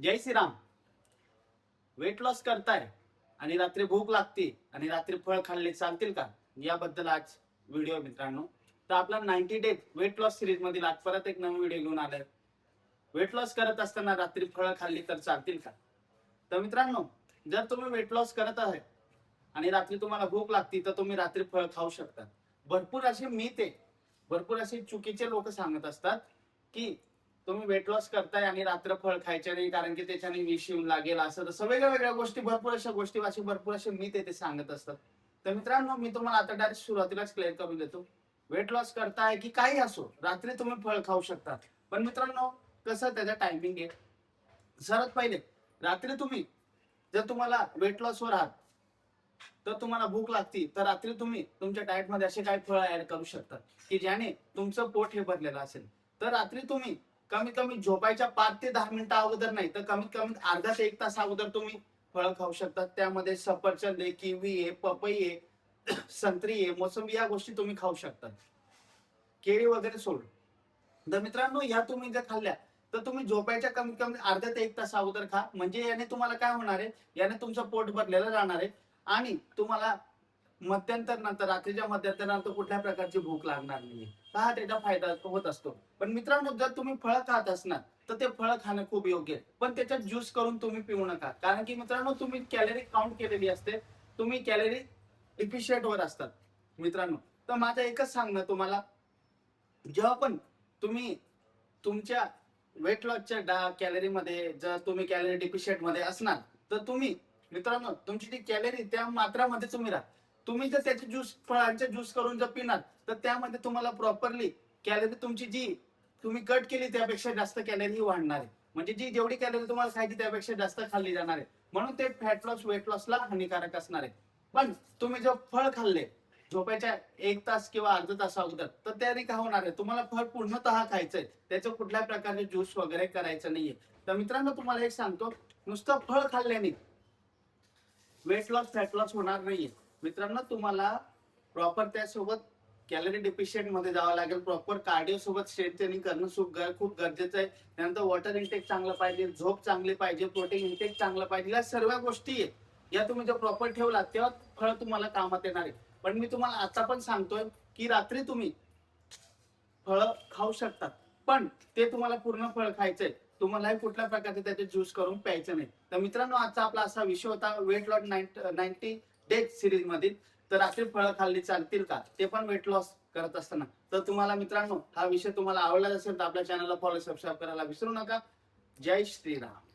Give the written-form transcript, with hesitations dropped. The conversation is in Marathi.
जय श्रीराम. वेट लॉस करताय आणि रात्री भूक लागते आणि रात्री फळ खाल्ले चालतील का, याबद्दल आज व्हिडिओ मित्रांनो. तर आपला 90 डेज वेट लॉस सिरीज मधील आज परत एक नवीन व्हिडिओ घेऊन आलाय. वेट लॉस करत असताना रात्री फळ खाल्ली तर चालतील का. तर मित्रांनो, जर तुम्ही वेट लॉस करत आहे आणि रात्री तुम्हाला भूक लागते तर तुम्ही रात्री फळ खाऊ शकता. भरपूर असे मिथ आहे, भरपूर असे चुकीचे लोक सांगत असतात की तुम्ही वेट लॉस करताय आणि रात्र फळ खायचे नाही कारण की त्याच्याने विष येऊन लागेल, असं तसं वेगळ्या वेगळ्या गोष्टी, भरपूर अशा गोष्टी अशी भरपूर असे मिथ आहे ते सांगत असतात. तर मित्रांनो, मी तुम्हाला आता डायरेक्ट सुरुवातीलाच क्लिअर करून देतो. वेट लॉस करताय की काही असो, रात्री तुम्ही फळ खाऊ शकता. पण मित्रांनो, कसं त्याचा टायमिंग आहे. सर्वात पहिले, रात्री तुम्ही जर तुम्हाला वेट लॉस वर आहात तर तुम्हाला भूक लागती तर रात्री तुम्ही तुमच्या डाएट मध्ये असे काही फळ ऍड करू शकता की ज्याने तुमचं पोट हे भरलेलं असेल. तर रात्री तुम्ही कमीत कमी झोपायच्या 5 ते 10 मिनिटं अगोदर नाही तर कमीत कमी अर्धा ते 1 तास अगोदर तुम्ही फळं खाऊ शकता. त्यामध्ये सफरचंद आहे, किवी आहे, पपई आहे, संत्री आहे, मोसंबी, या गोष्टी तुम्ही खाऊ शकता. केळी वगैरे सोडून. तर मित्रांनो, या तुम्ही जर खाल्ल्या तर तुम्ही झोपायच्या कमीत कमी अर्ध्या ते 1 तास अगोदर खा. म्हणजे याने तुम्हाला काय होणार आहे, याने तुमचं पोट भरलेलं राहणार आहे आणि तुम्हाला मध्यंतर नंतर, रात्रीच्या मध्यंतर नंतर कुठल्या प्रकारची भूक लागणार नाही. हा त्याचा फायदा होत असतो. पण मित्रांनो, जर तुम्ही फळं खात असणार तर ते फळं खाणं खूप योग्य आहे. पण त्याच्यात ज्यूस करून तुम्ही पिऊ नका. कारण की मित्रांनो, तुम्ही कॅलरी काउंट केलेली असते, तुम्ही कॅलरी डिफिशियंट वर असतात मित्रांनो. तर माझं एकच सांगणं तुम्हाला, जेव्हा पण तुम्ही तुमच्या वेट लॉसच्या कॅलरी मध्ये जर तुम्ही कॅलरी डिफिशियंट मध्ये असणार तर तुम्ही मित्रांनो, तुमची ती कॅलरी त्या मात्रामध्ये तुम्ही राहा. तुम्ही जर त्याचे ज्यूस, फळांचे ज्यूस करून जर पिणार तर त्यामध्ये तुम्हाला प्रॉपरली कॅलरी तुमची जी तुम्ही कट केली त्यापेक्षा जास्त कॅलरी वाढणार आहे. म्हणजे जी जेवढी कॅलरी तुम्हाला खायची त्यापेक्षा जास्त खाल्ली जाणार आहे. म्हणून ते फॅट लॉस, वेट लॉसला हानिकारक असणार आहे. पण तुम्ही जर फळ खाल्ले झोपायच्या 1 तास किंवा अर्धा तास अगोदर तर त्याने काय होणार आहे, तुम्हाला फळ पूर्णतः खायचंय, त्याचं कुठल्या प्रकारचे ज्यूस वगैरे करायचं नाहीये. तर मित्रांनो, तुम्हाला एक सांगतो, नुसतं फळ खाल्ल्याने वेट लॉस, फॅट लॉस होणार नाहीये. मित्रांनो, तुम्हाला प्रॉपर त्यासोबत कॅलरी डिफिशियंट मध्ये जावं लागेल. प्रॉपर कार्डिओ सोबत स्ट्रेंथ ट्रेनिंग करणं खूप गरजेचं आहे. त्यानंतर वॉटर इनटेक चांगलं पाहिजे, झोप चांगली पाहिजे, प्रोटीन इनटेक चांगलं पाहिजे. या सर्व गोष्टी आहेत, या तुम्ही जर प्रॉपर ठेवला तेव्हा फळ तुम्हाला कामात येणार आहे. पण मी तुम्हाला आता पण सांगतोय की रात्री तुम्ही फळ खाऊ शकतात, पण ते तुम्हाला पूर्ण फळ खायचंय. तुम्हालाही कुठल्या प्रकारचे त्याचे ज्यूस करून प्यायचं नाही. तर मित्रांनो, आजचा आपला असा विषय होता वेट लॉस 90 डेज सिरीज मधील. तर रात्री फळं खाल्ली चालतील का, ते पण वेट लॉस करत असताना. तर तुम्हाला मित्रांनो, हा विषय तुम्हाला आवडला असेल तर आपल्या चॅनलला फॉलो, सबस्क्राईब करायला विसरू नका. जय श्रीराम.